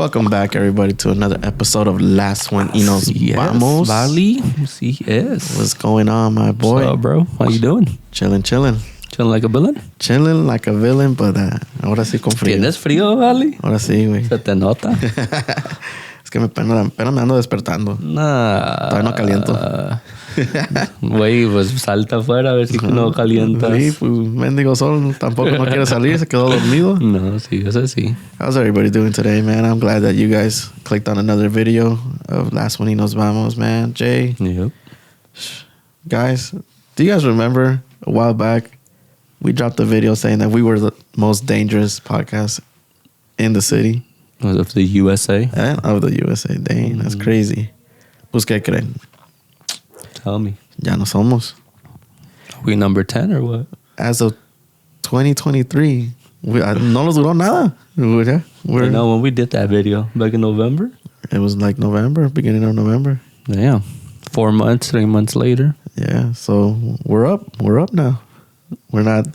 Welcome back, everybody, to another episode of Last One y Nos Vamos. Vale. Yes. What's going on, my boy? What's up, bro? How you doing? Chilling. Chilling like a villain. Chilling like a villain, but ahora sí con frío. ¿Tienes frío, Vale? Ahora sí, güey. Se te nota. Es que apenas me ando despertando. Nah. Todavía no caliento. Güey, pues salta afuera a ver si no calientas. Sí, pues mendigo sol tampoco no quiere salir, se quedó dormido. No, sí, eso sí. How's everybody doing today, man? I'm glad that you guys clicked on another video of Last One y Nos Vamos, man. Jay, Yep. guys, do you guys remember a while back we dropped a video saying that we were the most dangerous podcast in the city? Of the USA? And of the USA. Dang, that's crazy. Pues, ¿qué creen? Tell me. Ya no somos. Are we number 10 or what? As of 2023, no nos duró nada. I know when we did that video back in November. It was like November, beginning of November. Damn. 3 months later. Yeah, so we're up now. We're not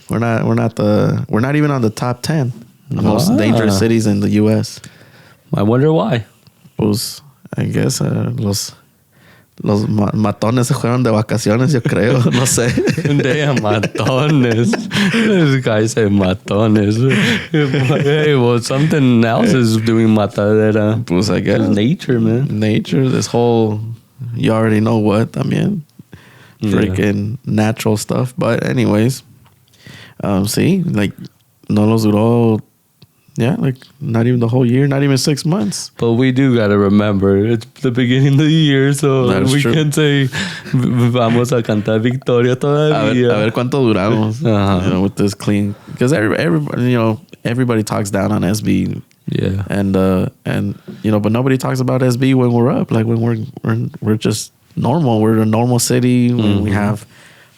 even on the top 10 the most dangerous cities in the US. I wonder why. Pues I guess los matones se fueron de vacaciones, yo creo, no sé. Damn, matones. This guy said matones. Hey, well, something else is doing matadera. Pues I guess nature, man. Nature, this whole, you already know what, también. Freaking natural stuff. But anyways, see, like, no los duró, like, not even the whole year, not even 6 months. But we do got to remember, it's the beginning of the year, so we can say, vamos a cantar victoria todavía. A ver cuánto duramos, you know, with this clean. Because everybody talks down on SB. Yeah. And but nobody talks about SB when we're up. Like, when we're just normal. We're a normal city. When we have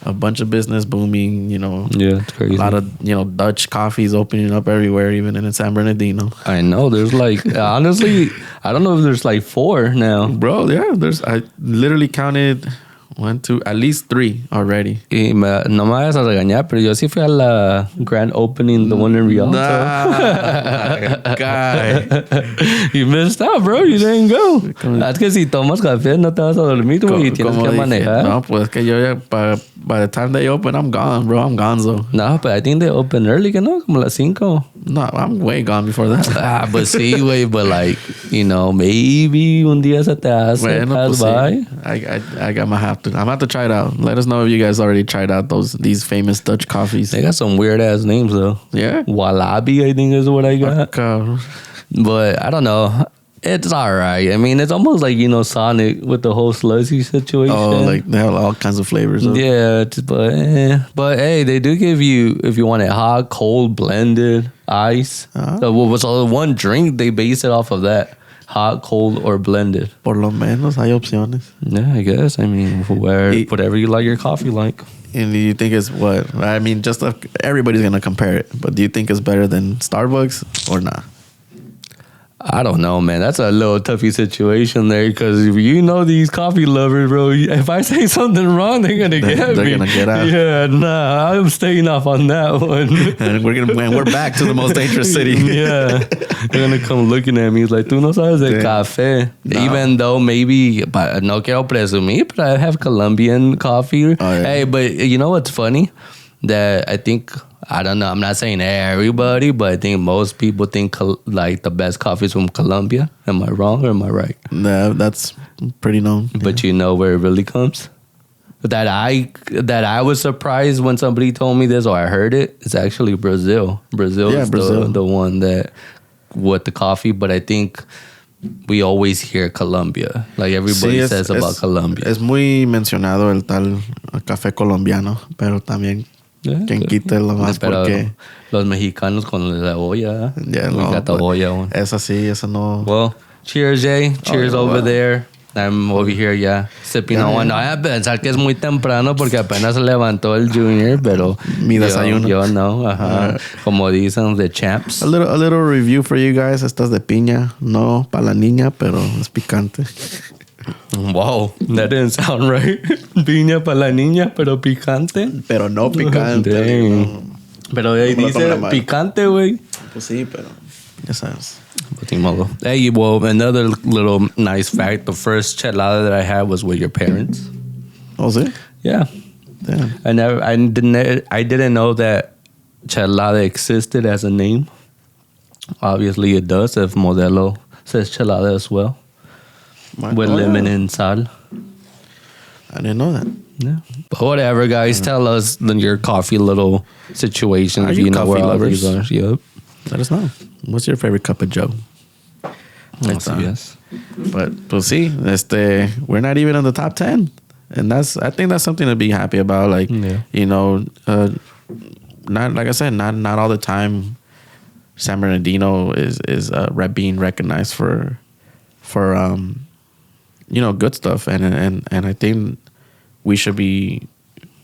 a bunch of business booming, Yeah, it's crazy. A lot of, Dutch coffees opening up everywhere, even in San Bernardino. I know. There's like, honestly, I don't know if there's like 4 now. Bro, yeah. I literally counted 1, 2, at least 3 already. Y no me vayas a regañar, pero yo sí fui a la grand opening, the one in Rialto. Nah, guy. You missed out, bro. You didn't go. Es que si tomas café no te vas a dormir, güey, y tienes que manejar. No, pues es que yo ya, by the time they open, I'm gone, bro. I'm gonzo. No, but I think they open early, ¿no? Como las 5. No, I'm way gone before that. But sí, güey, but like, maybe un día se te hace pass by. I got my I'm gonna have to try it out. Let us know if you guys already tried out these famous Dutch coffees. They got some weird ass names though. Yeah. Wallaby, I think is what I got. But I don't know. It's alright. I mean, it's almost like, Sonic with the whole Sluzzy situation. Oh, like they have all kinds of flavors. Yeah, but hey, they do give you, if you want it hot, cold, blended, ice. So one drink, they base it off of that. Hot, cold, or blended. Por lo menos hay opciones. Yeah, I guess. I mean, whatever you like your coffee like. And do you think it's what? I mean, just everybody's going to compare it. But do you think it's better than Starbucks or not? I don't know, man. That's a little toughy situation there because these coffee lovers, bro. If I say something wrong, they're gonna get me. They're gonna get out. Yeah, nah, I'm staying off on that one. And we're back to the most dangerous city. Yeah, they're gonna come looking at me like, "Tú no sabes de café." No. Even though maybe, but no quiero presumir, but I have Colombian coffee. Oh, yeah. Hey, but you know what's funny? That I think. I don't know. I'm not saying everybody, but I think most people think like the best coffee is from Colombia. Am I wrong or am I right? Nah, that's pretty known. But you know where it really comes? That I was surprised when somebody told me this or I heard it. It's actually Brazil. Brazil is the one that with the coffee, but I think we always hear Colombia. Like everybody says about Colombia. Es muy mencionado el tal café colombiano, pero también quien quite lo más porque los mexicanos con la olla. Yeah, no, olla. Esa sí, esa no. Well, cheers, Jay. Cheers over there. I'm over here sipping on one. No, voy a pensar que es muy temprano porque apenas se levantó el Junior, pero mi desayuno. Yo no, como dicen, the champs. A little review for you guys. Estas de piña, no para la niña, pero es picante. Wow, that didn't sound right. Piña para la niña, pero picante. Pero no picante. No. Pero ahí dice picante, güey. Pues sí, pero Yes, sabes. Hey, well, another little nice fact. The first chelada that I had was with your parents. Oh, is it? Yeah. Damn. I didn't know that chelada existed as a name. Obviously, it does. If Modelo says chelada as well, with lemon and sal. I didn't know that. Yeah. But whatever, guys. Tell us your coffee little situation. Are if you know where all these lovers? are. Yep. Let us know. What's your favorite cup of Joe? Yes. But we'll see. We're not even in the top 10. And I think that's something to be happy about. Like, you know, not like I said, not all the time San Bernardino is being recognized for you know, good stuff. And I think we should be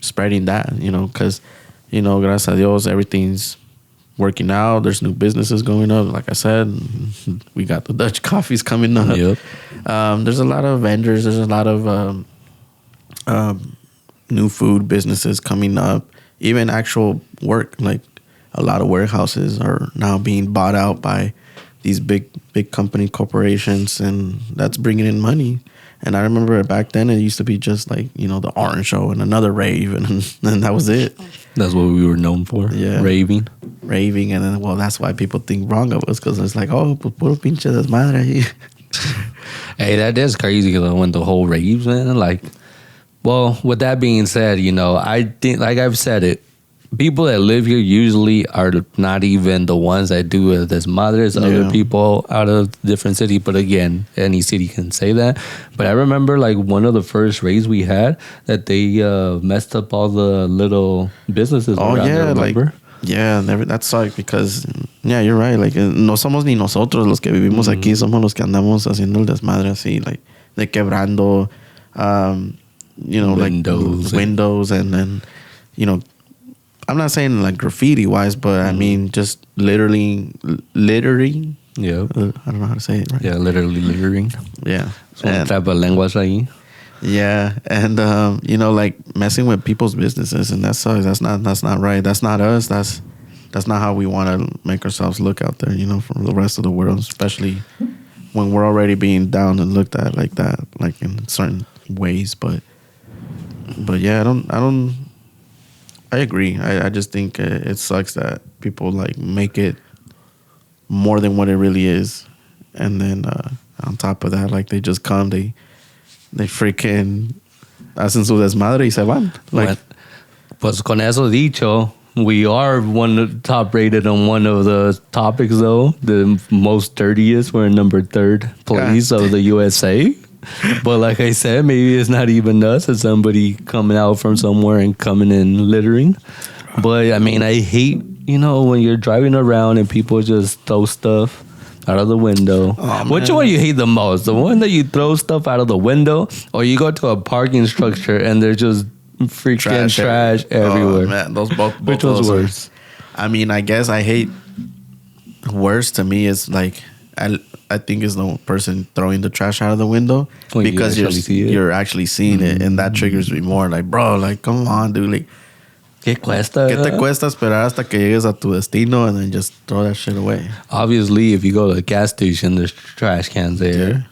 spreading that, you know, because, you know, gracias a Dios, everything's working out. There's new businesses going up. Like I said, we got the Dutch coffees coming up. Yep. There's a lot of vendors. There's a lot of new food businesses coming up. Even actual work, like a lot of warehouses are now being bought out by these big company corporations, and that's bringing in money. And I remember back then it used to be just like, you know, the Orange Show and another rave, and that was it. That's what we were known for. Yeah, raving, and then that's why people think wrong of us, because it's like, oh, pues puro pinche desmadre. Hey, that is crazy though, when the whole raves, man. Like, well, with that being said, you know, I think, like I've said it, people that live here usually are not even the ones that do it. There's mothers, other people out of different cities. But again, any city can say that. But I remember like one of the first raids we had that they messed up all the little businesses around there, remember? That sucked because, you're right. Like, no somos ni nosotros los que vivimos aquí, somos los que andamos haciendo el desmadre así, like, de quebrando, you know, windows and then, you know, I'm not saying like graffiti wise, but I mean just littering. Yeah. I don't know how to say it right. Yeah, literally littering. Yeah. Some type of language ahí. Yeah, and you know, like messing with people's businesses, and that sucks. That's not right. That's not us. That's not how we want to make ourselves look out there, you know, from the rest of the world, especially when we're already being down and looked at like that, like in certain ways. But yeah, I agree. I just think it sucks that people like make it more than what it really is, and then on top of that, like they just come, they freaking hacen su desmadre y se van. Like, pues con eso dicho, we are top rated on one of the topics though. The most dirtiest. We're in number 3rd place of the USA. But like I said, maybe it's not even us. It's somebody coming out from somewhere and coming in littering. But I mean, I hate, you know, when you're driving around and people just throw stuff out of the window. Oh, which one you hate the most? The one that you throw stuff out of the window, or you go to a parking structure and there's just freaking trash everywhere? Oh, man, those both which one's worse? I mean, I guess I hate worse to me is like I think is the person throwing the trash out of the window, because you're actually seeing it, and that triggers me more. Like, bro, like, come on, dude. Like, ¿Qué cuesta? ¿Qué te cuesta esperar hasta que llegues a tu destino and then just throw that shit away? Obviously, if you go to a gas station, there's trash cans there. Yeah.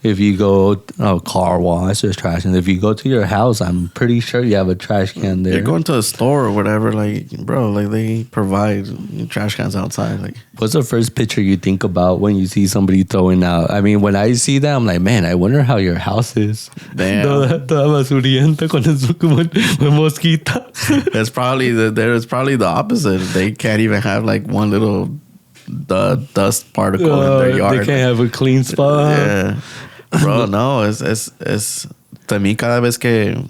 If you go car wash, there's trash cans. If you go to your house, I'm pretty sure you have a trash can there. You're going to a store or whatever, like, bro, like they provide trash cans outside. Like, what's the first picture you think about when you see somebody throwing out? I mean, when I see that, I'm like, man, I wonder how your house is. Damn. Toda basurienta con eso como mosquita. It's probably the opposite. They can't even have like one little dust particle in their yard. They can't have a clean spot. Yeah. Bro, no, es también cada vez que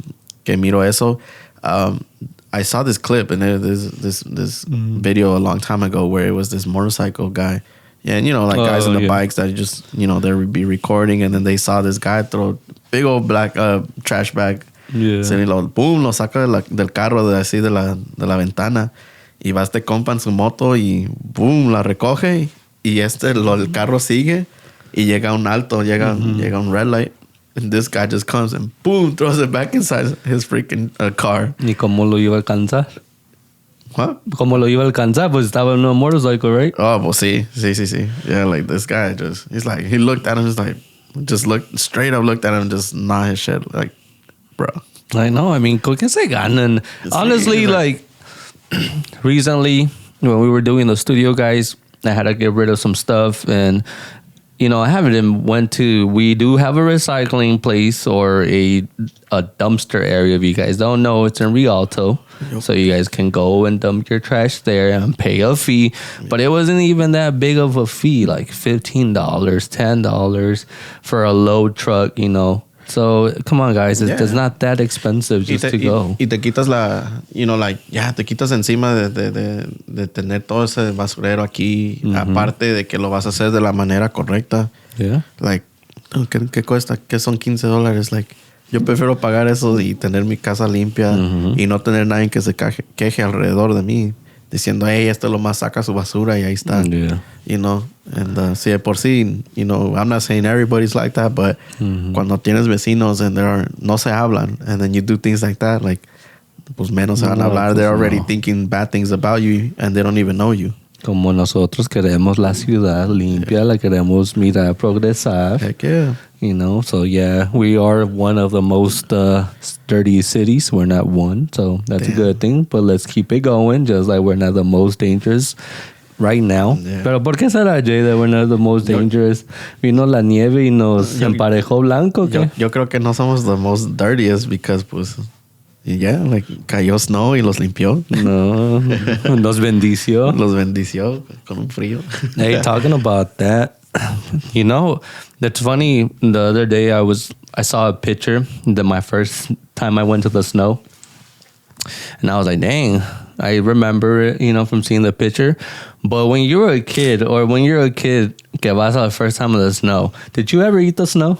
miro eso, I saw this clip, and there's this video a long time ago where it was this motorcycle guy, and you know, like guys on the bikes that just, you know, they would be recording, and then they saw this guy throw big old black trash bag, boom, lo saca del carro, de la ventana, y va este compa en su moto y boom, la recoge, y el carro sigue. Y llega un alto, llega un red light, and this guy just comes and boom, throws it back inside his freaking car. ¿Y cómo lo iba a alcanzar? What? Como lo iba a alcanzar, pues estaba en un motorcycle, right? Oh, well, sí. Yeah, like this guy he's like, he looked at him, just like, just looked straight up, looked at him, just nod his shit, like, bro. I know. I mean, ¿qué se ganan? Honestly, like, recently, when we were doing the studio, guys, I had to get rid of some stuff, and you know, I haven't went to. We do have a recycling place or a dumpster area. If you guys don't know, it's in Rialto, so you guys can go and dump your trash there and pay a fee. But it wasn't even that big of a fee, like $15, $10 for a load truck, you know. So come on, guys, it's not that expensive just to go. Y te quitas te quitas encima de tener todo ese basurero aquí, aparte de que lo vas a hacer de la manera correcta. Yeah. Like, ¿qué cuesta? ¿Qué son $15? Like, yo prefiero pagar eso y tener mi casa limpia y no tener nadie que se queje alrededor de mí diciendo, hey, esto lo más saca su basura y ahí está. Yeah. You know, and sí, por sí, you know, I'm not saying everybody's like that, but cuando tienes vecinos and no se hablan, and then you do things like that, like, pues menos se van a hablar. They're already thinking bad things about you and they don't even know you. Como nosotros queremos la ciudad limpia, la queremos mirar progresar. Heck yeah. You know, so yeah, we are one of the most dirty cities. We're not one, so that's a good thing. But let's keep it going, just like we're not the most dangerous right now. Yeah. Pero ¿por qué será, Jay, that we're not the most dangerous? Vino la nieve y nos emparejó blanco. Yo creo que no somos the most dirtiest because, pues, yeah, like, cayó snow y los limpió. No, nos bendició. Los bendició con un frío. Hey, talking about that, you know, that's funny. The other day I saw a picture that my first time I went to the snow, and I was like, dang, I remember it, you know, from seeing the picture. But when you're a kid que vas a the first time of the snow, did you ever eat the snow?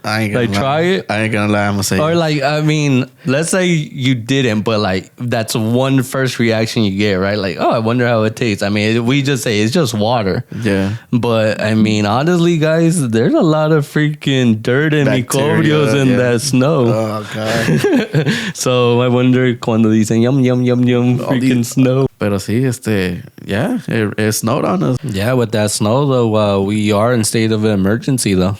I ain't gonna try it. I ain't gonna lie. I'm gonna say. Or like, I mean, let's say you didn't, but like that's one first reaction you get, right? Like, oh, I wonder how it tastes. I mean, we just say it's just water. Yeah. But I mean, honestly, guys, there's a lot of freaking dirt and microbios in that snow. Oh God. So I wonder cuando dicen yum yum yum yum freaking snow. Pero sí, yeah, it snowed on us. Yeah, with that snow though, we are in state of emergency though.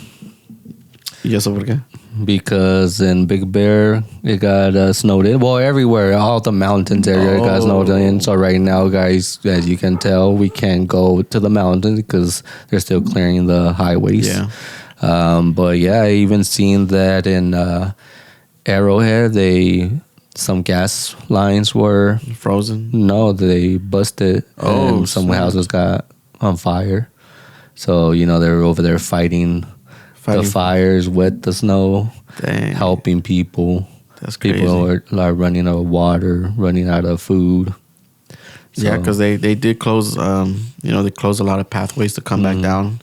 ¿Y eso por qué? Because in Big Bear, it got snowed in. Well, everywhere, all the mountains area got snowed in. So right now, guys, as you can tell, we can't go to the mountains because they're still clearing the highways. Yeah. But yeah, I even seen that in Arrowhead, some gas lines were frozen. No, they busted. Oh, and some houses got on fire. So, you know, they were over there fighting the fires with the snow. Dang. Helping people. That's crazy. People are running out of water, running out of food. So, yeah, because they did close. They closed a lot of pathways to come back down.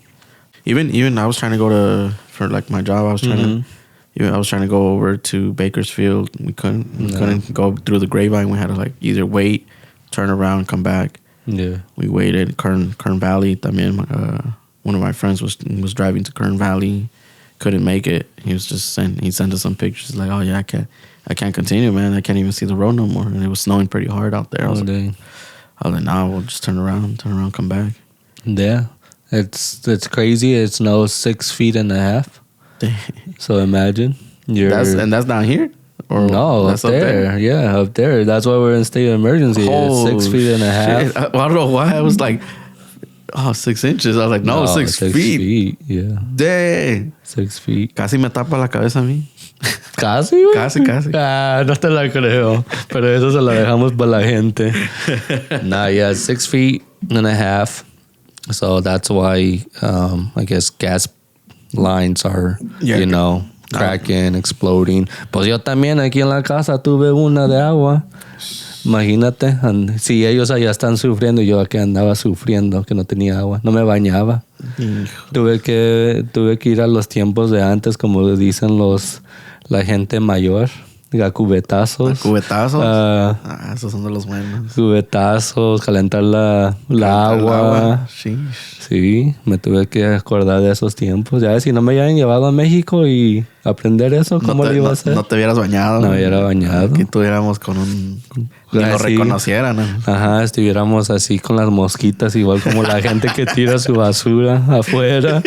Even I was trying to go for like my job. I was trying to go over to Bakersfield. We couldn't go through the Grapevine. We had to like either wait, turn around, come back. Yeah, we waited. Kern Valley. También, one of my friends was driving to Kern Valley, couldn't make it. He sent us some pictures like, oh yeah, I can't continue, man. I can't even see the road no more, and it was snowing pretty hard out there. I was like, nah, we'll just turn around, come back. Yeah, it's crazy. It snows 6.5 feet. So imagine that's down here. Or no, up there. Yeah, up there. That's why we're in state of emergency. Oh, it's 6.5 feet. I don't know why I was like, 6 inches. I was like, no, 6 feet. 6 feet, yeah. Dang. 6 feet. Casi me tapa la cabeza a mí. ¿Casi, güey? Casi. Ah, no te la creo. Pero eso se la dejamos para la gente. Nah, yeah, 6.5 feet. So that's why, I guess, gas lines are, cracking, exploding. Pues yo también aquí en la casa tuve una de agua. Imagínate, si ellos allá están sufriendo, yo aquí andaba sufriendo que no tenía agua, no me bañaba. Tuve que ir a los tiempos de antes, como dicen la gente mayor, A cubetazos. ¿Cubetazos? Esos son de los buenos. Cubetazos, calentar la agua. Sí, me tuve que acordar de esos tiempos. Ya si no me habían llevado a México y aprender eso, ¿cómo lo iba a hacer? No te hubieras bañado. No hubiera bañado. Aquí estuviéramos con un... Ni lo reconocieran, ¿no? Ajá, estuviéramos así con las mosquitas, igual como la gente que tira su basura afuera.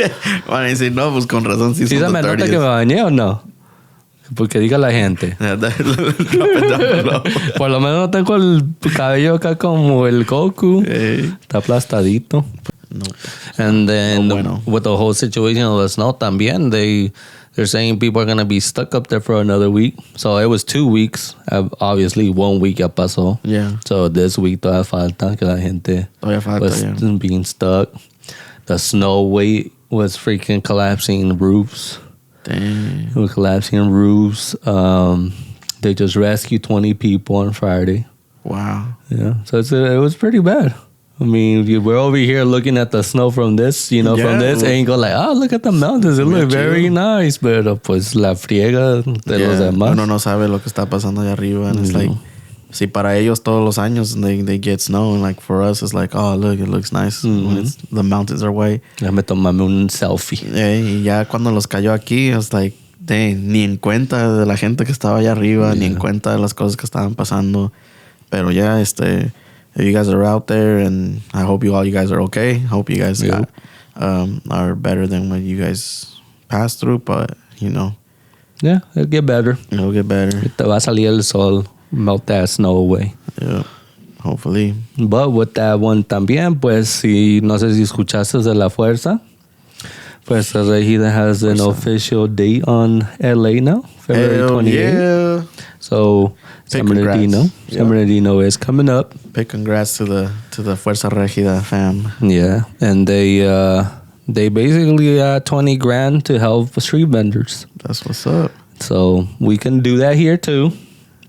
Bueno, y si no, pues con razón sí ¿Sí se me nota que me bañé o no? Porque diga la gente. Por lo menos no tengo el cabello acá como el Goku. Está aplastadito. No. And then with the whole situation of the snow también, they're saying people are going to be stuck up there for another week. So it was 2 weeks. Obviously, 1 week ya pasó. Yeah. So this week todavía falta que la gente was being stuck. The snow weight was freaking collapsing roofs. Dang. It was collapsing roofs. They just rescued 20 people on Friday. Wow. Yeah. So it was pretty bad. I mean, we're over here looking at the snow from this, from this angle, like, oh, look at the mountains. It looks very nice. Pero pues la friega de los demás. Uno no sabe lo que está pasando allá arriba. And it's like, si para ellos todos los años they get snow. And like for us, it's like, oh, look, it looks nice when the mountains are white. Déjame tomarme un selfie. Y ya cuando los cayó aquí, it's like, ni en cuenta de la gente que estaba allá arriba, ni en cuenta de las cosas que estaban pasando. Pero ya, if you guys are out there, and I hope you guys are okay. I hope you guys are better than what you guys passed through, but, Yeah, it'll get better. It'll get better. Te va a salir el sol, melt that snow away. Yeah, hopefully. But with that one también, pues, no sé si escuchaste de la fuerza. Fuerza Regida has an official date on LA now, February 28th. Yeah. So, San Bernardino is coming up. Big congrats to the Fuerza Regida fam. Yeah, and they basically got $20,000 to help street vendors. That's what's up. So we can do that here too.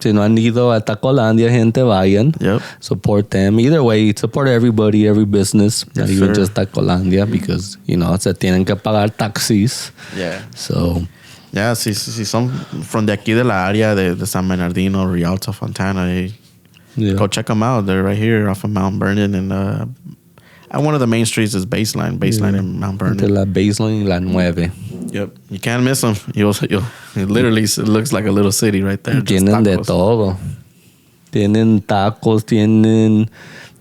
Si no han ido a Tacolandia, gente, vayan. Yep. Support them. Either way, support everybody, every business. Yes, not even sir. just Tacolandia, because, se tienen que pagar taxis. Yeah. So... Yeah, si son from de aquí de la área de San Bernardino, Rialto, Fontana, go check them out. They're right here off of Mount Vernon, and one of the main streets is Baseline in Mount Vernon. De la Baseline y la 9. Yep, you can't miss them. It literally looks like a little city right there. Tienen de todo. Tienen tacos, tienen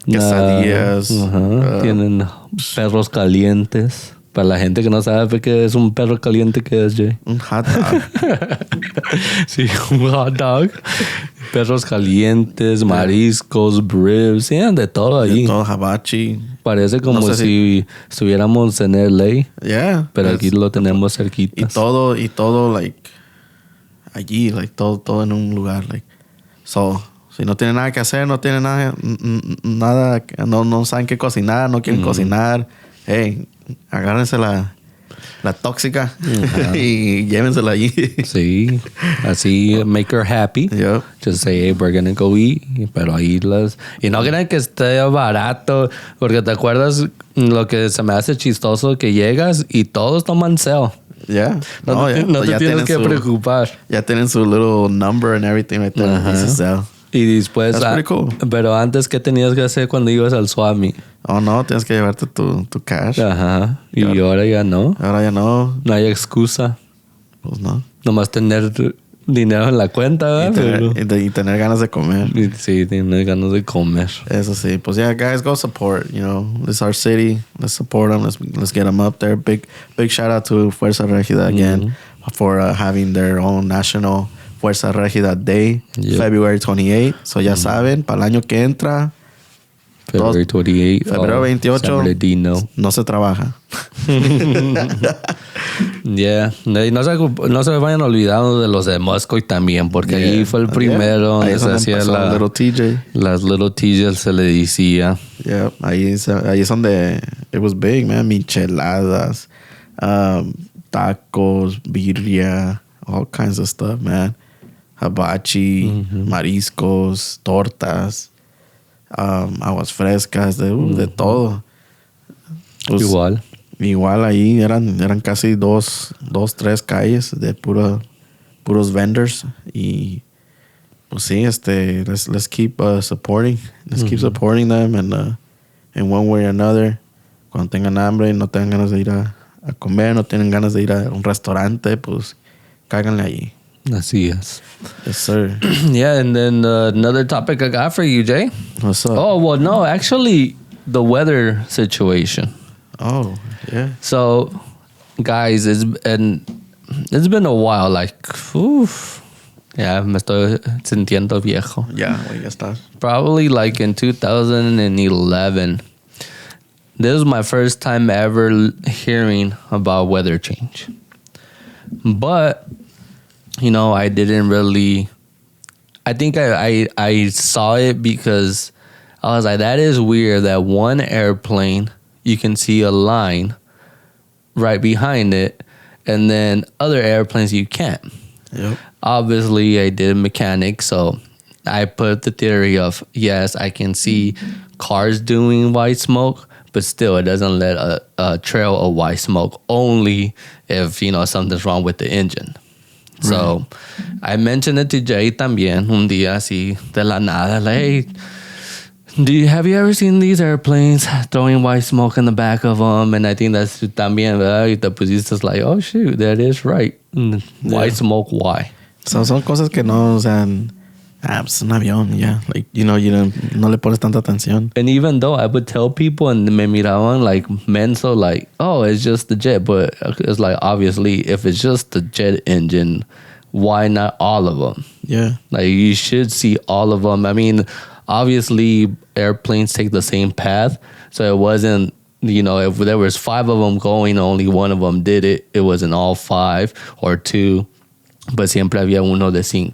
quesadillas, tienen perros calientes. Para la gente que no sabe qué es un perro caliente, ¿qué es, Jay? Un hot dog. Sí, un hot dog. Perros calientes, mariscos, ribs, de todo allí. De todo, hibachi. Parece como si estuviéramos en LA. Yeah. Pero aquí lo tenemos cerquita. Y todo, like, allí, like, todo en un lugar, like. So, si no tienen nada que hacer, no tienen nada, no saben qué cocinar, no quieren cocinar, hey, agárrense la tóxica y llévensela allí. Sí, así make her happy. Yep. Just say, hey, we're gonna go eat. Pero ahí y no crean que esté barato, porque te acuerdas lo que se me hace chistoso, que llegas y todos toman sale. Yeah. No te tienes que preocupar. Ya tienen su little number and everything right there. Dice sale. Y después, That's pretty cool. Pero antes, ¿qué tenías que hacer cuando ibas al Swami? Oh, no, tienes que llevarte tu cash. Ajá. Y ahora ya no. Ahora ya no. No hay excusa. Pues no. Nomás tener dinero en la cuenta, ¿verdad? Y tener ganas de comer. Sí, tener ganas de comer. Eso sí. Pues yeah, guys, go support. This is our city. Let's support them. Let's get them up there. Big shout out to Fuerza Regida again for having their own national Fuerza Regida Day, February 28. So ya saben, para el año que entra, February 28. Febrero 28. San Bernardino. No se trabaja. Yeah. No se vayan olvidando de los de Moscow también, porque ahí fue el primero donde se hacía Little TJ. Las Little TJ se le decía. Yeah. Ahí es donde it was big, man. Micheladas, tacos, birria, all kinds of stuff, man. Hibachi, mariscos, tortas, aguas frescas, de todo. Pues, igual ahí eran casi 3 calles de puros vendors y pues sí, let's keep supporting. Let's keep supporting them and in one way or another. Cuando tengan hambre, no tengan ganas de ir a comer, no tienen ganas de ir a un restaurante, pues cáiganle allí. Así es. Yes, sir. Yeah, and then another topic I got for you, Jay. What's up? Oh, well, no, actually, the weather situation. Oh, yeah. So, guys, it's been a while. Like, oof. Yeah, me estoy sintiendo viejo. Yeah, well, ya estás. Probably like in 2011. This was my first time ever hearing about weather change. But, you know, I didn't really... I think I saw it because I was like, that is weird that one airplane, you can see a line right behind it, and then other airplanes you can't. Yep. Obviously, I did mechanics, so I put the theory of, yes, I can see cars doing white smoke, but still it doesn't let a trail of white smoke, only if, you know, something's wrong with the engine. Right. So I mentioned it to Jay también un día así de la nada, like, hey, have you ever seen these airplanes throwing white smoke in the back of them? And I think that's también, ¿verdad? Y te pusiste like, oh shoot, that is right. White smoke, why? So, son cosas que no, o sea, pues un avión, yeah. Like, you know, no le pones tanta atención. And even though I would tell people and me miraban like menso, like, oh, it's just the jet. But it's like, obviously, if it's just the jet engine, why not all of them? Yeah. Like, you should see all of them. I mean, obviously, airplanes take the same path. So it wasn't, you know, if there was 5 of them going, only one of them did it. It wasn't all 5 or 2. But siempre había uno de 5.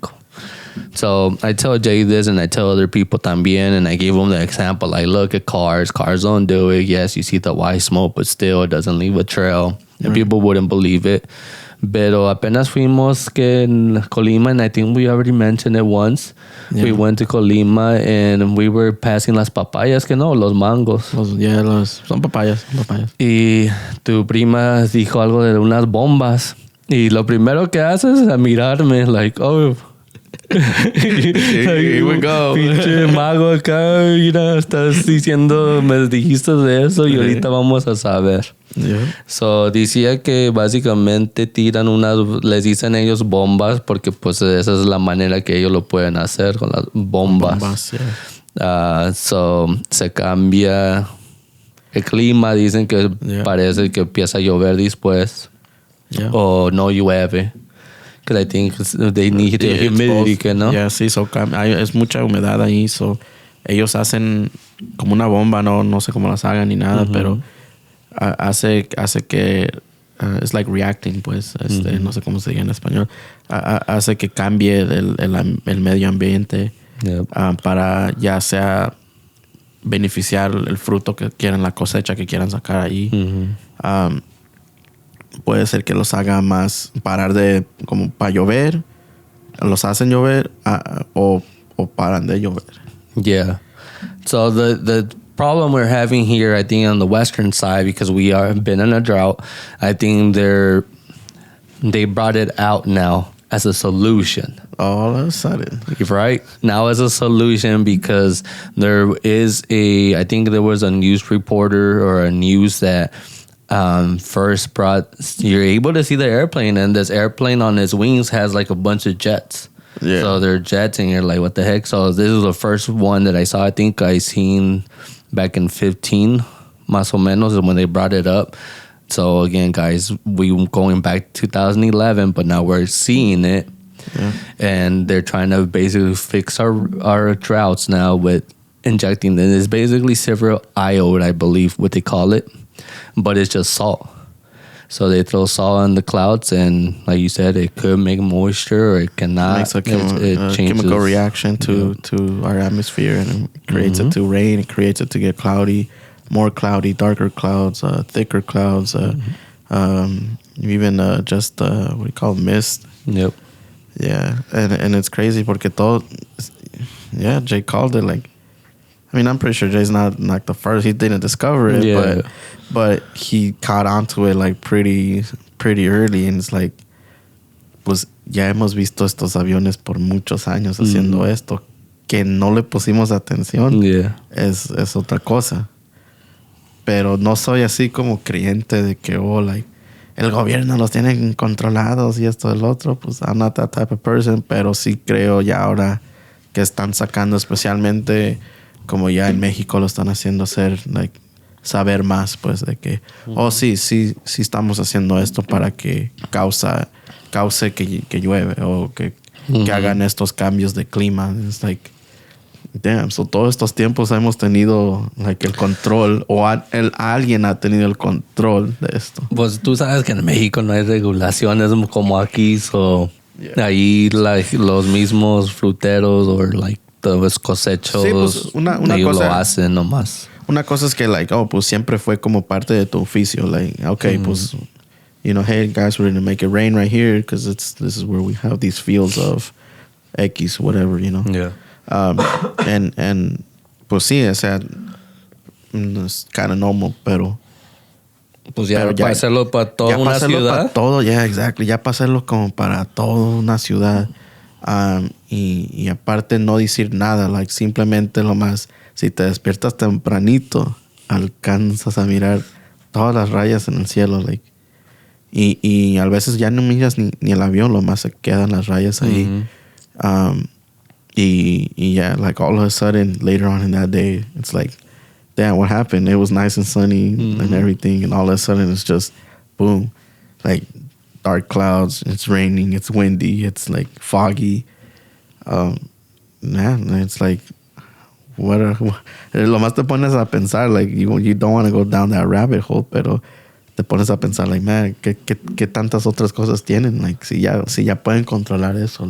So I tell Jay this and I tell other people también, and I gave them the example, like, look at cars. Cars don't do it. Yes, you see the white smoke, but still it doesn't leave a trail. And people wouldn't believe it. Pero apenas fuimos que en Colima, and I think we already mentioned it once. Yeah. We went to Colima and we were passing las papayas, que no, los mangos. Son papayas. Y tu prima dijo algo de unas bombas. Y lo primero que haces es a mirarme, like, oh... Here we go. Pinche mago acá, mira, estás diciendo, me dijiste de eso y ahorita vamos a saber. Yeah. So, decía que básicamente tiran les dicen ellos bombas porque pues esa es la manera que ellos lo pueden hacer con las bombas. Yeah. So, se cambia el clima, dicen que parece que empieza a llover después. Yeah. O no llueve. Because I think they need the humidity, que no. Yeah, sí, es mucha humedad ahí, so ellos hacen como una bomba, no sé cómo las hagan ni nada, pero hace que it's like reacting, pues, no sé cómo se dice en español, hace que cambie el medio ambiente para ya sea beneficiar el fruto que quieran, la cosecha que quieran sacar ahí. Puede ser que los haga más parar de como para llover, los hacen llover o paran de llover. Yeah. So the problem we're having here, I think, on the western side, because we have been in a drought, I think they brought it out now as a solution. All of a sudden. Right? Now as a solution, because there is I think there was a news reporter or a news that first you're able to see the airplane, and this airplane on its wings has like a bunch of jets. Yeah. So they're jets, and you're like, what the heck? So this is the first one that I saw. I think I seen back in 15, más o menos, is when they brought it up. So again, guys, we going back to 2011, but now we're seeing it. Yeah. And they're trying to basically fix our droughts now with injecting this. It's basically silver iode, I believe, what they call it. But it's just salt. So they throw salt in the clouds, and like you said, it could make moisture or it cannot. It makes a chemical reaction to our atmosphere, and it creates it to rain. It creates it to get cloudy, more cloudy, darker clouds, thicker clouds, even just what do you call it, mist. Yep. Yeah, and it's crazy porque todo. Yeah, Jay called it like. I mean, I'm pretty sure Jay's not like the first. He didn't discover it, but he caught onto it like pretty early, and it's like pues ya hemos visto estos aviones por muchos años haciendo esto, que no le pusimos atención. Es otra cosa. Pero no soy así como creyente de que, el gobierno los tiene controlados y esto y el otro. Pues I'm not that type of person. Pero sí creo ya ahora que están sacando, especialmente como ya en México lo están haciendo saber más, pues, de que, sí estamos haciendo esto para que cause que llueve o que hagan estos cambios de clima. It's like, damn, so todos estos tiempos hemos tenido el control o alguien ha tenido el control de esto. Pues tú sabes que en México no hay regulaciones como aquí, ahí los mismos fruteros o los cosechos, sí, pues una ellos cosa, lo hacen nomás. Una cosa es que pues siempre fue como parte de tu oficio, pues hey guys, we're gonna make it rain right here because this is where we have these fields of X whatever, Yeah. And pues sí, o sea, it's kind of normal, pero pues ya para hacerlo para toda una ciudad. Para todo, exactly. Ya para hacerlo como para toda una ciudad. Y aparte no decir nada, simplemente lo más, si te despiertas tempranito, alcanzas a mirar todas las rayas en el cielo, y a veces ya no miras ni el avión, lo más se quedan las rayas ahí. Y yeah, all of a sudden later on in that day, it's damn, what happened? It was nice and sunny and everything, and all of a sudden it's just boom, dark clouds, it's raining, it's windy, it's foggy. It's lo más te pones a pensar, you don't want to go down that rabbit hole, pero te pones a pensar, man, ¿qué tantas otras cosas tienen? Si ya pueden controlar eso,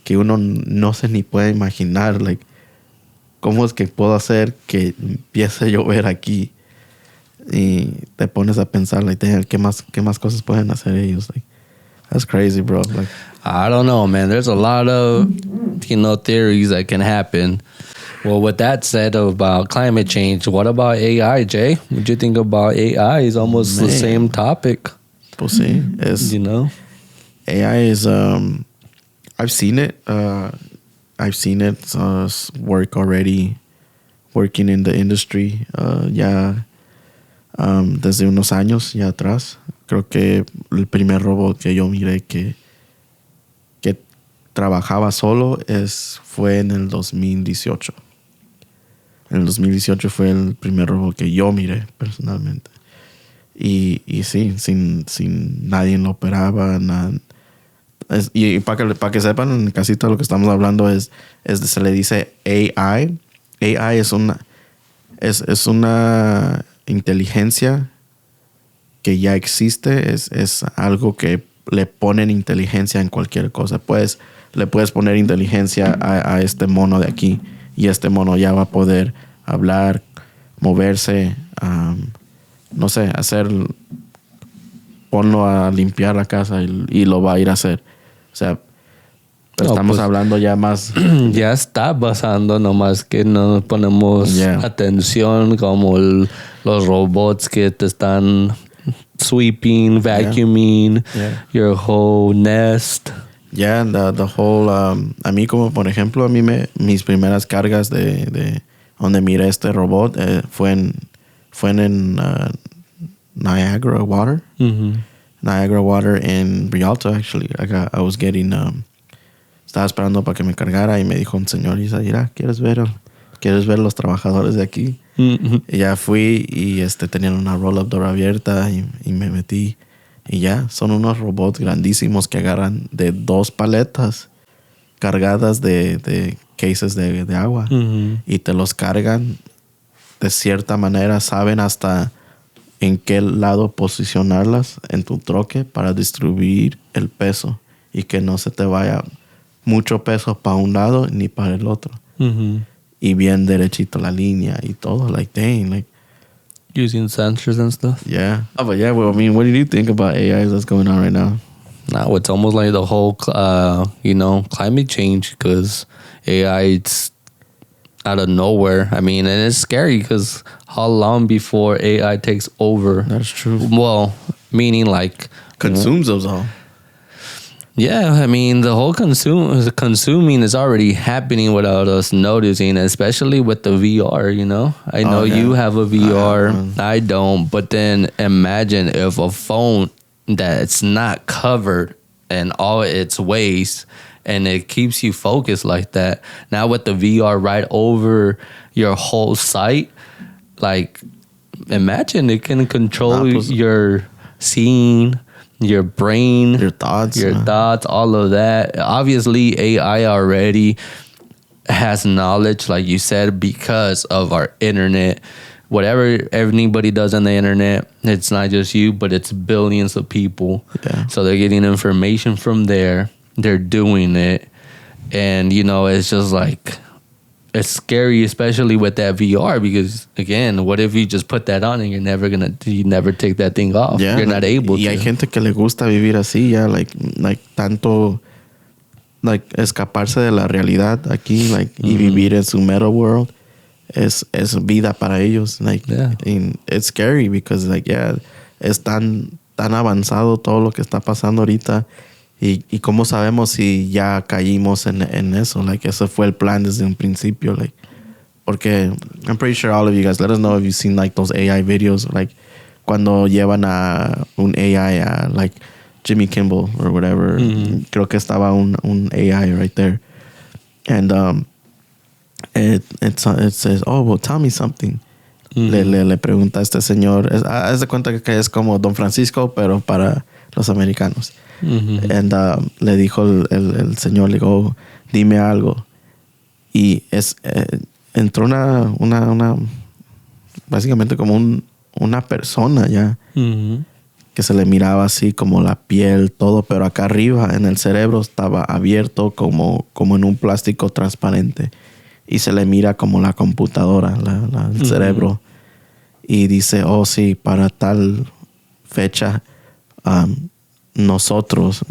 que uno no se ni puede imaginar, ¿cómo es que puedo hacer que empiece a llover aquí? Y te pones a pensar, ¿qué más cosas pueden hacer ellos? That's crazy, bro. I don't know, man. There's a lot of, theories that can happen. Well, with that said about climate change, what about AI, Jay? What do you think about AI? It's almost the same topic. Pues sí, AI is, I've seen it. I've seen it work already, working in the industry. Desde unos años ya atrás. Creo que el primer robot que yo miré que trabajaba solo fue en el 2018. En el 2018 fue el primer robot que yo miré personalmente. Y sí, sin nadie lo operaba, nada. Y para que sepan, casi todo lo que estamos hablando se le dice AI. AI es una inteligencia que ya existe, es algo que le ponen inteligencia en cualquier cosa. Le puedes poner inteligencia a este mono de aquí y este mono ya va a poder hablar, moverse, no sé, ponlo a limpiar la casa y lo va a ir a hacer. O sea, pero estamos hablando ya más. Ya está pasando, nomás que no nos ponemos atención, como los robots que te están sweeping, vacuuming your whole nest. Yeah, the whole. A mí, como por ejemplo, mis primeras cargas de donde miré este robot fue en Niagara Water. Niagara Water in Rialto, actually. I was getting. Estaba esperando para que me cargara y me dijo un señor, mira, ¿quieres ver los trabajadores de aquí? Y ya fui y tenían una roll-up door abierta y me metí. Y ya, son unos robots grandísimos que agarran de 2 paletas cargadas de cases de agua. Y te los cargan de cierta manera, saben hasta en qué lado posicionarlas en tu troque para distribuir el peso y que no se te vaya mucho peso para un lado ni para el otro. Y bien derechito la línea y todo, dang, using sensors and stuff. Yeah. Oh, but yeah, well, I mean, what do you think about AI that's going on right now? Now it's almost like the whole, climate change, because AI, it's out of nowhere. I mean, and it's scary because how long before AI takes over? That's true. Well, meaning consumes us all. Yeah, I mean, the whole consuming is already happening without us noticing, especially with the VR, you know? I know you have a VR, I don't, but then imagine if a phone that's not covered in all its ways and it keeps you focused like that. Now with the VR right over your whole sight, like, imagine it can control your seeing, your brain, your thoughts, all of that. Obviously, AI already has knowledge, like you said, because of our internet. Whatever anybody does on the internet, it's not just you, but it's billions of people. Yeah. So they're getting information from there. They're doing it. And, you know, it's just like, it's scary, especially with that VR, because again, what if you just put that on and you never take that thing off? Yeah, you're not able to. Y hay gente que le gusta vivir así, ya, like tanto, like escaparse de la realidad aquí, like y vivir en su meta world es vida para ellos, like, and it's scary because like es tan avanzado todo lo que está pasando ahorita. Y cómo sabemos si ya caímos en eso, like ese fue el plan desde un principio, like, porque I'm pretty sure all of you guys, let us know if you've seen like those AI videos, like cuando llevan a un AI a like Jimmy Kimmel or whatever. Creo que estaba un AI right there, and it says, oh, well, tell me something. Le pregunta a este señor, haz de cuenta que es como Don Francisco pero para los americanos. And le dijo el señor, le dijo, dime algo. Y entró una básicamente como una persona ya, que se le miraba así como la piel, todo, pero acá arriba en el cerebro estaba abierto como en un plástico transparente y se le mira como la computadora, el cerebro, y dice, oh sí, para tal fecha nosotros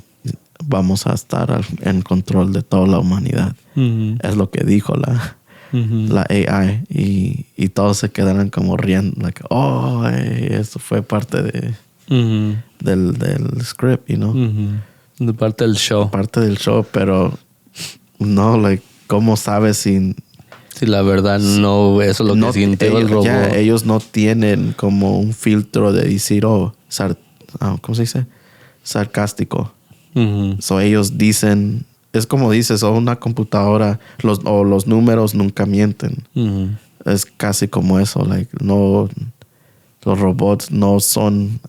vamos a estar en control de toda la humanidad. Es lo que dijo la AI, y todos se quedaron como riendo, like, oh, eso fue parte del script, you know. De parte del show. Parte del show, pero no, like, ¿cómo sabes si la verdad no eso es lo que sintió el robot? Yeah, ellos no tienen como un filtro de decir, ¿cómo se dice? Sarcástico. So ellos dicen, es como dices, una computadora, los números nunca mienten. Es casi como eso, like, no, los robots no son,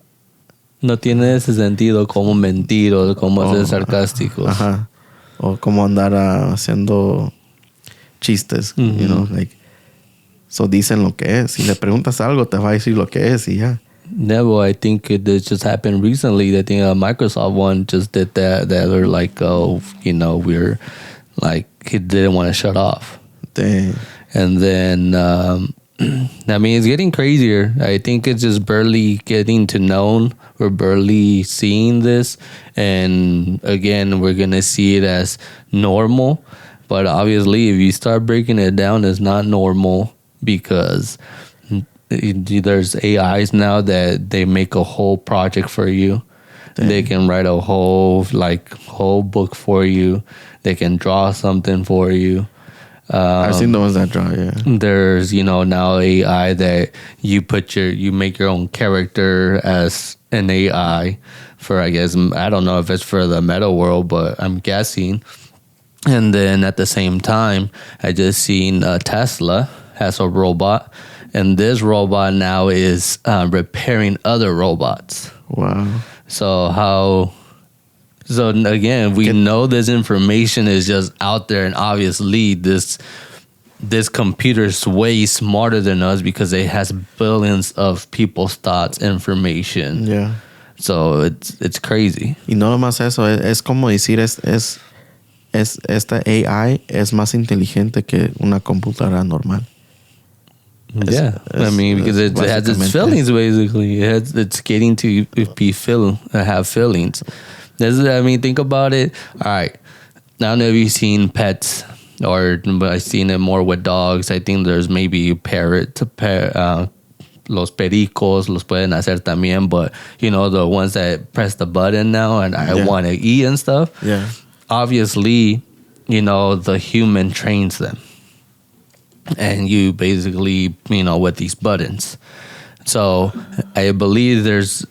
no tiene ese sentido como mentir o como ser sarcásticos. Ajá. O como andar haciendo chistes, you know, like, so dicen lo que es. Si le preguntas algo, te va a decir lo que es y ya. Never, I think it just happened recently. I think Microsoft one just did that. That were like, oh, you know, we're like, he didn't want to shut off. Dang. And then, I mean, it's getting crazier. I think it's just barely getting to known. We're barely seeing this. And again, we're going to see it as normal. But obviously, if you start breaking it down, it's not normal because there's AIs now that they make a whole project for you. Damn. They can write a whole book for you. They can draw something for you. I've seen the ones that draw, yeah. There's, you know, now AI that you make your own character as an AI for, I guess, I don't know if it's for the meta world, but I'm guessing. And then at the same time, I just seen Tesla has a robot. And this robot now is repairing other robots. Wow. So again, we know this information is just out there, and obviously this computer is way smarter than us because it has billions of people's thoughts, information. Yeah. So it's crazy. Y no nomás eso, es como decir, esta AI es más inteligente que una computadora normal. Yeah, I mean, because it has its feelings, basically. It's getting to have feelings. I mean, think about it. All right. Now, have you seen pets? But I've seen it more with dogs. I think there's maybe los pericos los pueden hacer también, but you know, the ones that press the button now and I want to eat and stuff. Yeah. Obviously, you know, the human trains them. And you basically, you know, with these buttons. So I believe there's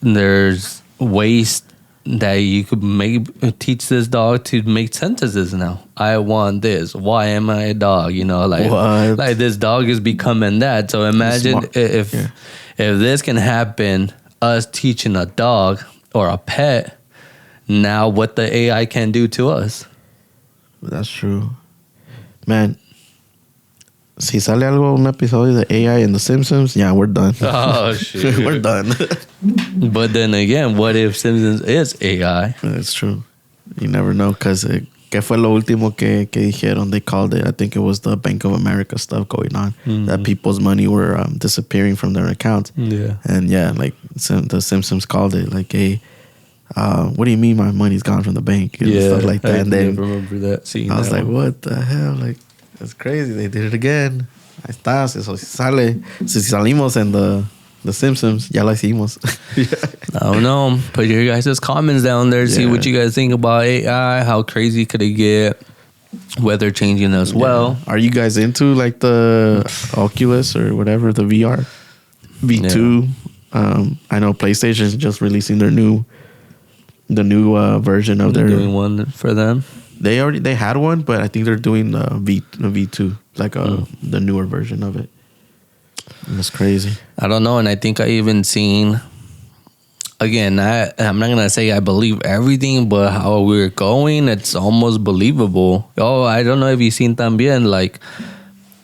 ways that you could teach this dog to make sentences now. I want this. Why am I a dog? You know, like this dog is becoming that. So imagine if this can happen, us teaching a dog or a pet, now what the AI can do to us. That's true. Man, si sale un episodio de AI in The Simpsons, yeah, we're done. Oh, shit. We're done. But then again, what if Simpsons is AI? That's true. You never know, because ¿qué fue lo último que dijeron? They called it, I think it was the Bank of America stuff going on, that people's money were disappearing from their accounts. Yeah. And yeah, like the Simpsons called it, like, hey, what do you mean my money's gone from the bank? And stuff like that. And then remember that scene. I was like, what the hell? Like, that's crazy. They did it again. Ahí está. Si salimos en the Simpsons, ya lo hicimos. I don't know. Put your guys' comments down there. See what you guys think about AI. How crazy could it get? Weather changing as well. Are you guys into like the Oculus or whatever, the VR? V2. Yeah. I know PlayStation's just releasing the new version of their... doing one for them? They had one, but I think they're doing the V2, like the newer version of it. That's crazy. I don't know, and I think I even seen, again, I'm not gonna say I believe everything, but how we're going, it's almost believable. Oh, I don't know if you've seen también, like,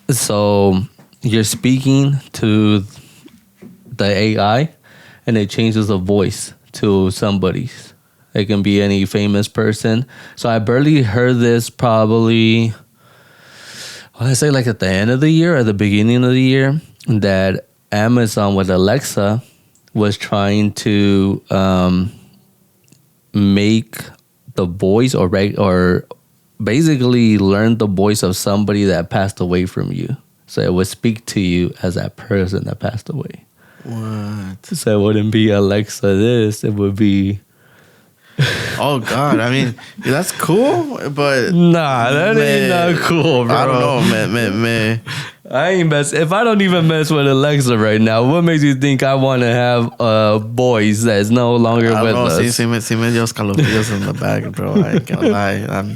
so you're speaking to the AI, and it changes the voice to somebody's. It can be any famous person. So I barely heard this probably, I say like at the end of the year or the beginning of the year, that Amazon with Alexa was trying to make the voice or basically learn the voice of somebody that passed away from you. So it would speak to you as that person that passed away. What? So it wouldn't be Alexa this, it would be... Oh God! I mean, that's cool, but nah, that ain't not cool, bro. I don't know, man. I ain't mess. If I don't even mess with Alexa right now, what makes you think I want to have a voice that's no longer with us? Sí me dio escalofríos in the back, bro. I ain't gonna lie.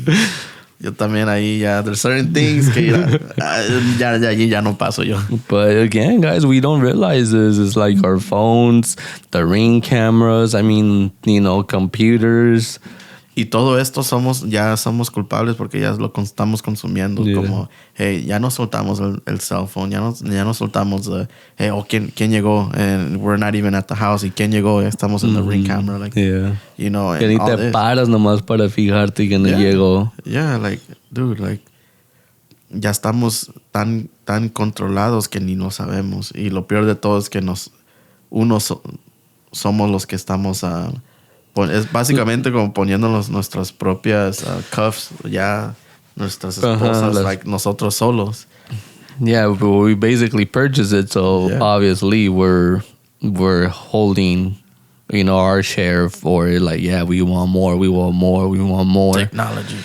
Yo también ahí ya. There's certain things que ya no paso yo. But again, guys, we don't realize this. It's like our phones, the Ring cameras. I mean, you know, computers. Y todo esto somos culpables porque ya lo estamos consumiendo. Yeah. Como, hey, ya no soltamos el cell phone. Ya no soltamos hey, ¿quién llegó? And we're not even at the house. ¿Y quién llegó? Estamos in the Ring camera. Like, yeah. You know, que ni te paras nomás para fijarte que no llegó. Yeah, like, dude, like, ya estamos tan controlados que ni nos sabemos. Y lo peor de todo es que somos los que estamos... es básicamente como poniéndonos nuestras propias cuffs, ya nuestras esposas, like nosotros solos. Yeah, but we basically purchased it, so obviously we're holding, you know, our share for it. Like, yeah, we want more. Technology.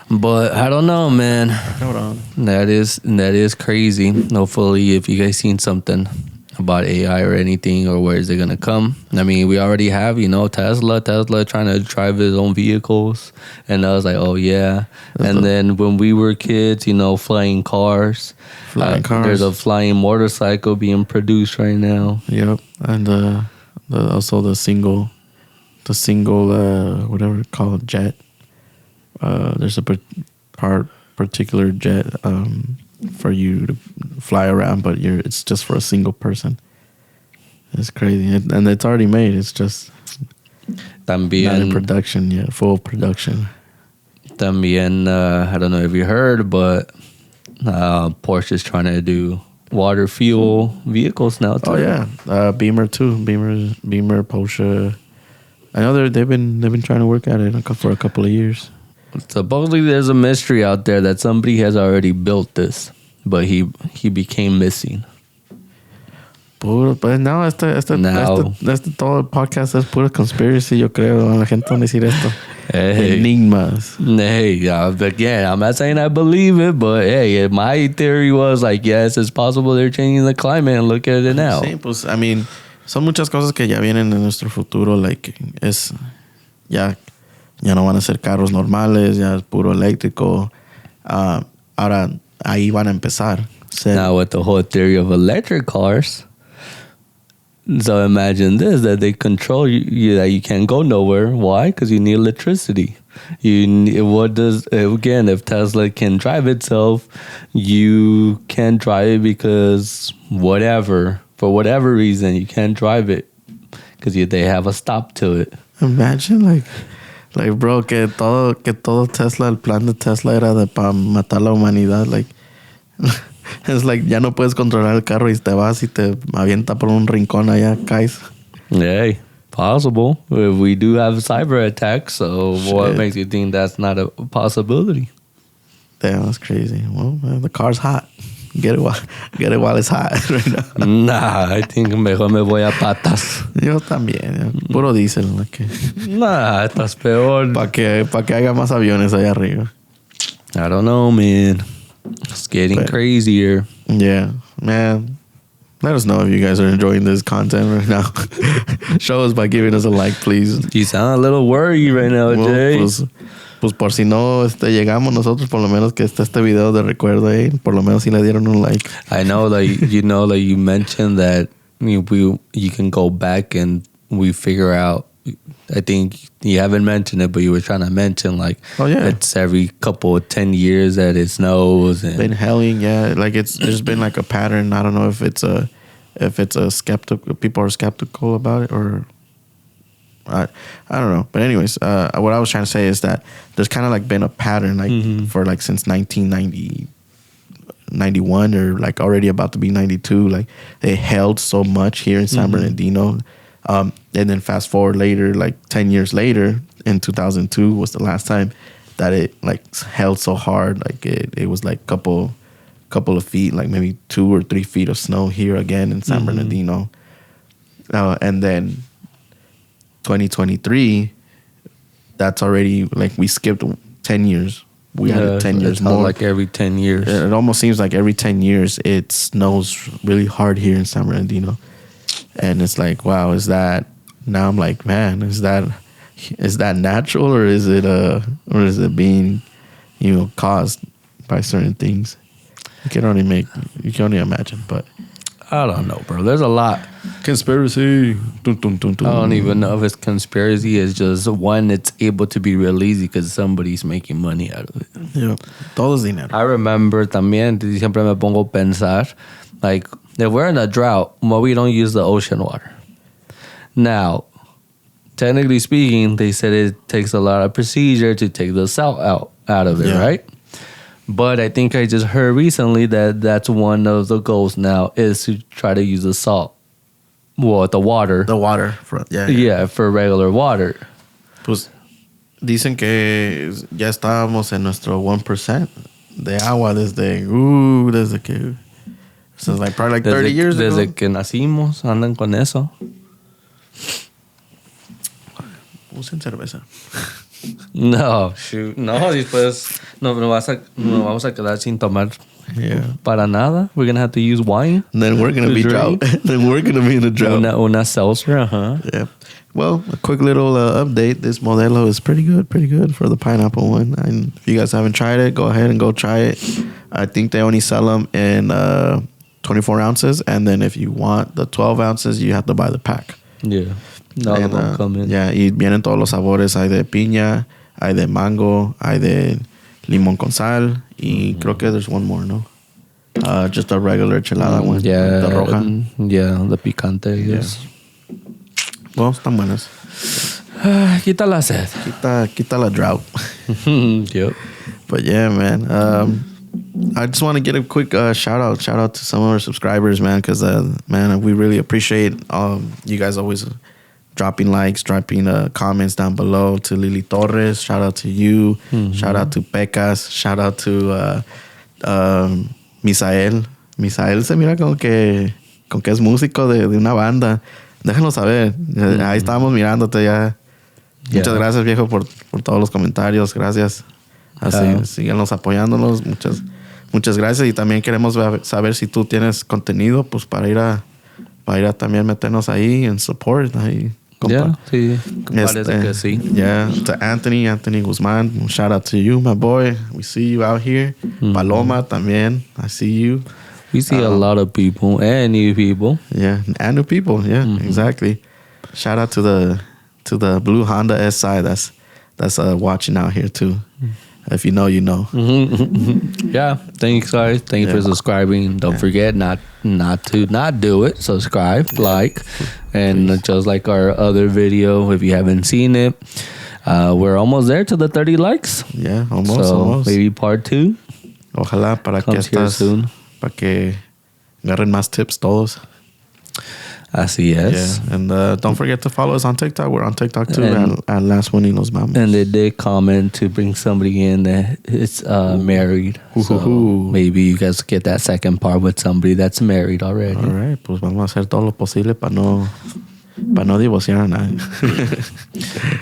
But I don't know, man. Hold on. That is crazy. Hopefully, if you guys seen something about AI or anything, or where is it gonna come? I mean, we already have, you know, Tesla trying to drive his own vehicles, and I was like, oh yeah. And then when we were kids, you know, flying cars. There's a flying motorcycle being produced right now. Yep, and also the single whatever it's called, jet. There's a particular jet for you to fly around, but it's just for a single person. It's crazy, and it's already made. It's just también, not in production yet, full production. También, I don't know if you heard, but Porsche is trying to do water fuel vehicles now too. Oh yeah, Beamer too. Beamer, Porsche. I know they've been trying to work at it for a couple of years. Supposedly, there's a mystery out there that somebody has already built this, but he became missing. Puro, pues no, este todo el podcast es puro conspiracy, yo creo. La gente va a decir esto. Hey. Enigmas. Hey, again, I'm not saying I believe it, but hey, my theory was like, yes, it's possible they're changing the climate, and look at it now. Sí, pues, I mean, son muchas cosas que ya vienen en nuestro futuro, like, ya no van a ser carros normales, ya es puro eléctrico. Ahora, ahí van a empezar. Now with the whole theory of electric cars, so imagine this, that they control you that you can't go nowhere. Why? Because you need electricity. Again, if Tesla can drive itself, you can't drive it because for whatever reason, you can't drive it because they have a stop to it. Imagine, like bro, que todo Tesla, el plan de Tesla era para matar la humanidad, like... Es like, ya no puedes controlar el carro y te vas y te avienta por un rincón allá, caes. Hey, possible. We do have cyber attacks, so shit. What makes you think that's not a possibility? Damn, that's crazy. Well, the car's hot. Get it while it's hot right now. Nah, I think mejor me voy a patas. Yo también. Puro diésel. Like. Nah, estás peor. Para que haya más aviones allá arriba. I don't know, man. It's getting crazier. Yeah, man. Let us know if you guys are enjoying this content right now. Show us by giving us a like, please. You sound a little worried right now, Jay. Pues por si no llegamos nosotros, por lo menos que esté este video de recuerdo ahí. Por lo menos si le dieron un like. I know, you mentioned that you can go back and we figure out. I think you haven't mentioned it, but you were trying to mention it's every couple of 10 years that it snows. And been helling, yeah. Like there's been like a pattern. I don't know if it's a skeptical. People are skeptical about it, or I don't know. But anyways, what I was trying to say is that there's kind of like been a pattern, like for like since 1991 or like already about to be 92. Like they held so much here in San Bernardino. And then fast forward later, like 10 years later, in 2002 was the last time that it like held so hard. Like it was like couple of feet, like maybe 2 or 3 feet of snow here again in San Bernardino. And then 2023, that's already like we skipped 10 years. We had 10 years more. Like every 10 years. It almost seems like every 10 years it snows really hard here in San Bernardino. And it's like, wow, is that... Now I'm like, man, is that natural, or is it being, caused by certain things? You can only imagine, but I don't know, bro. There's a lot. Conspiracy. Dun, dun, dun, dun. I don't even know if it's conspiracy. It's just one, it's able to be real easy because somebody's making money out of it. Yeah, todo es dinero. I remember también, siempre me pongo a pensar, like, if we're in a drought, well, we don't use the ocean water. Now, technically speaking, they said it takes a lot of procedure to take the salt out of it, right? But I think I just heard recently that that's one of the goals now is to try to use the salt. Well, the water. The water. For regular water. Pues dicen que ya estábamos en nuestro 1% de agua desde que... So it's like probably like 30 years ago. Desde que nacimos, andan con eso. Usen cerveza. No, shoot. No, después nos vamos a quedar sin tomar para nada. We're going to have to use wine. And then we're going to be drought. Then we're going to be in a drought. Una seltzer, Yeah. Well, a quick little update. This Modelo is pretty good for the pineapple one. And if you guys haven't tried it, go ahead and go try it. I think they only sell them in 24 ounces. And then if you want the 12 ounces, you have to buy the pack. Yeah. All of them come in. Yeah, y vienen todos los sabores. Hay de piña, hay de mango, hay de limón con sal. Y creo que there's one more, no? Just a regular chelada one. Yeah. The roja. The picante, yes. Well, están buenas. Quita la sed. Quita la drought. Yep. But yeah, man. I just want to get a quick shout out to some of our subscribers, man, because man, we really appreciate you guys always dropping likes, dropping comments down below. To Lily Torres, shout out to you. Shout out to Pecas. Shout out to Misael. Misael se mira como que con que es músico de una banda. Déjanos saber. Ahí estábamos mirándote ya. Muchas gracias, viejo, por todos los comentarios. Gracias. Así, síganos apoyándonos. Muchas gracias. Y también queremos saber si tú tienes contenido, pues para ir a también meternos ahí en support. Ahí, sí. Parece que sí. Yeah, to Anthony Guzman. Shout out to you, my boy. We see you out here. Paloma también. I see you. We see a lot of people and new people. Yeah, and new people. Yeah, exactly. Shout out to the blue Honda SI that's watching out here too. If you know, you know. Yeah, thanks guys. Thanks for subscribing. Don't forget not to do it. Subscribe, like, and just like our other video, if you haven't seen it, we're almost there to the 30 likes. Yeah, almost. Maybe part 2. Ojalá para que agarren más tips todos. Así es. Yeah. And don't forget to follow us on TikTok. We're on TikTok too. And Last One Los Mamos. And they did comment to bring somebody in that is married. So maybe you guys get that second part with somebody that's married already. All right. Pues vamos a hacer todo lo posible para no divorciar a nadie.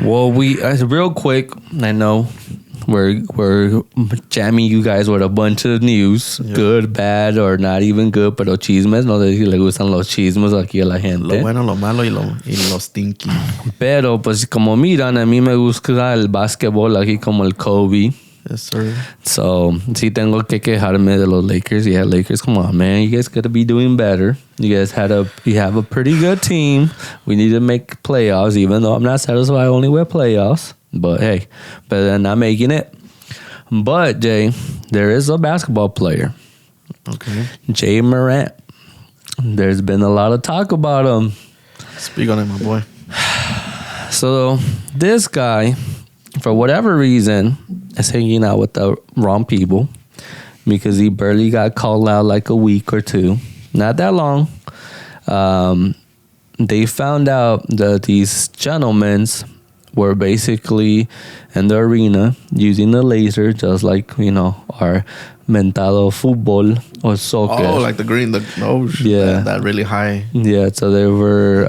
Well, real quick, I know we're jamming you guys with a bunch of news, good, bad, or not even good, pero chismes, no sé si le gustan los chismes aquí a la gente. Lo bueno, lo malo y lo stinky. Pero pues como miran, a mí me gusta el básquetbol aquí como el Kobe. Yes, sir. So, sí tengo que quejarme de los Lakers. Yeah, Lakers, come on, man. You guys got to be doing better. You guys you have a pretty good team. We need to make playoffs, even though I'm not satisfied only with playoffs. But hey, better than not making it. But, Jay, there is a basketball player. Okay. Jay Morant. There's been a lot of talk about him. Speak on it, my boy. So, this guy, for whatever reason, is hanging out with the wrong people because he barely got called out like a week or two. Not that long. They found out that these gentlemen were basically in the arena using the laser, just like, our mentado football or soccer. Oh, like the green, that really high. Yeah, so they were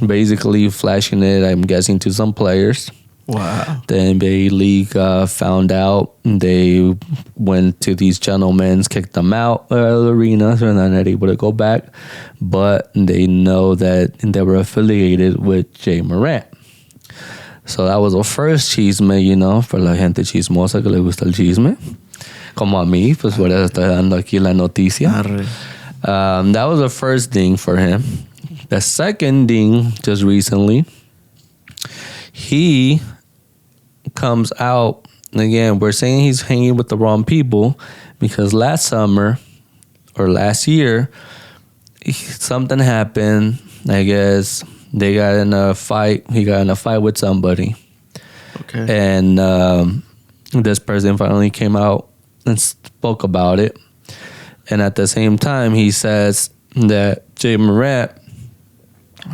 basically flashing it, I'm guessing, to some players. Wow. The NBA league found out. They went to these gentlemen, kicked them out of the arena, so they're not able to go back. But they know that they were affiliated with Jay Morant. So that was the first chisme, for la gente chismosa que le gusta el chisme. Como a mí, pues por eso estoy dando aquí la noticia. That was the first thing for him. The second thing, just recently, he comes out, again, we're saying he's hanging with the wrong people because last summer or last year, something happened. I guess they got in a fight. He got in a fight with somebody. Okay. And this person finally came out and spoke about it. And at the same time, he says that Jay Morant,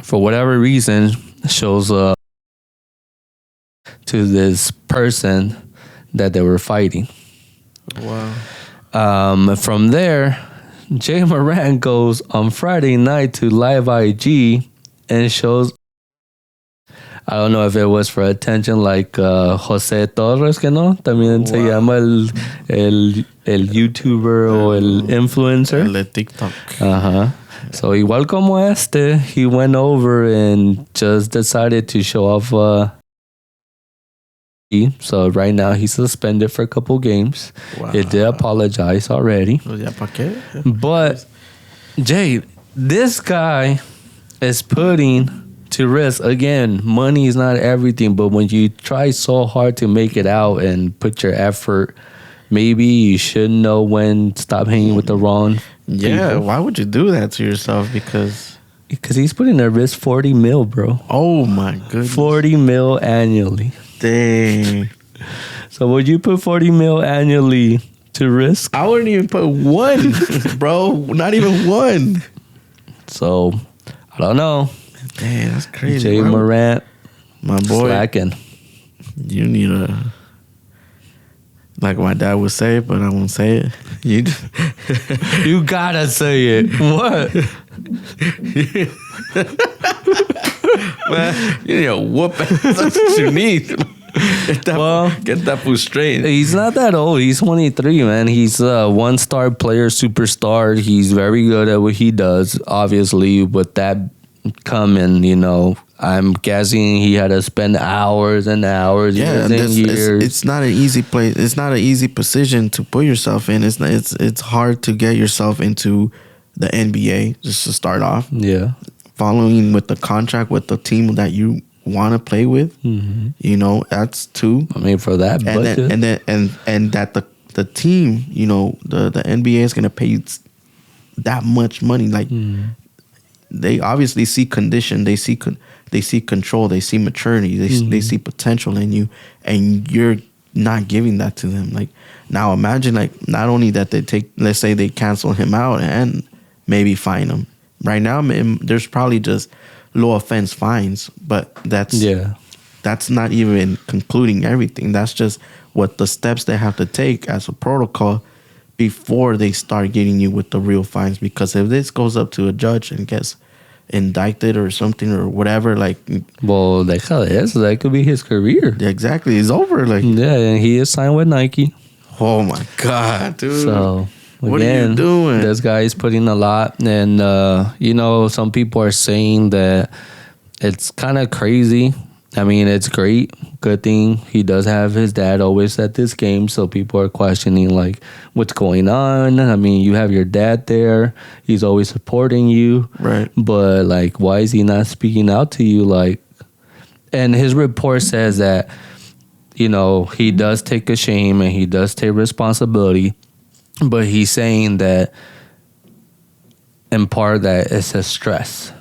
for whatever reason, shows up to this person that they were fighting. Wow. From there, Jay Morant goes on Friday night to Live IG and shows, I don't know if it was for attention, like José Torres, que no, también se llama el YouTuber o el influencer. El de TikTok. So igual como he went over and just decided to show off. So right now he's suspended for a couple games. Wow. He did apologize already. But Jay, this guy is putting to risk, again, money is not everything, but when you try so hard to make it out and put your effort, maybe you should know when to stop hanging with the wrong people. Why would you do that to yourself? Because he's putting at risk 40 mil, bro. Oh my goodness. 40 mil annually. Dang. So would you put 40 mil annually to risk? I wouldn't even put one, bro. Not even one. So, I don't know. Dang, that's crazy. Jay Morant, my boy, slacking. You need Like my dad would say, but I won't say it. You gotta say it. What? Man, you need a whoop. That's what you need. Get that food straight. He's not that old. He's 23, man. He's a one-star player, superstar. He's very good at what he does. Obviously, with that coming, I'm guessing he had to spend hours and hours, years and years. It's not an easy place. It's not an easy position to put yourself in. It's hard to get yourself into the NBA just to start off. Yeah, following with the contract with the team that you want to play with. Mm-hmm. That's two. I mean, for that budget, and that the team, the NBA is gonna pay you that much money. Like they obviously see condition, they see control, they see maturity, they see potential in you, and you're not giving that to them. Like now, imagine like not only that let's say they cancel him out and maybe fine him. Right now, there's probably just low offense fines, but that's not even concluding everything. That's just what the steps they have to take as a protocol before they start getting you with the real fines. Because if this goes up to a judge and gets indicted or something or whatever, like, well, that could be his career. Exactly, it's over. Like, yeah, and he is signed with Nike. Oh my God, dude! So what are you doing? This guy is putting a lot, and some people are saying that it's kind of crazy. I mean, it's great, good thing. He does have his dad always at this game, so people are questioning like what's going on. I mean, you have your dad there; he's always supporting you, right? But like, why is he not speaking out to you? Like, and his report says that he does take a shame and he does take responsibility. But he's saying that in part that it's a stress.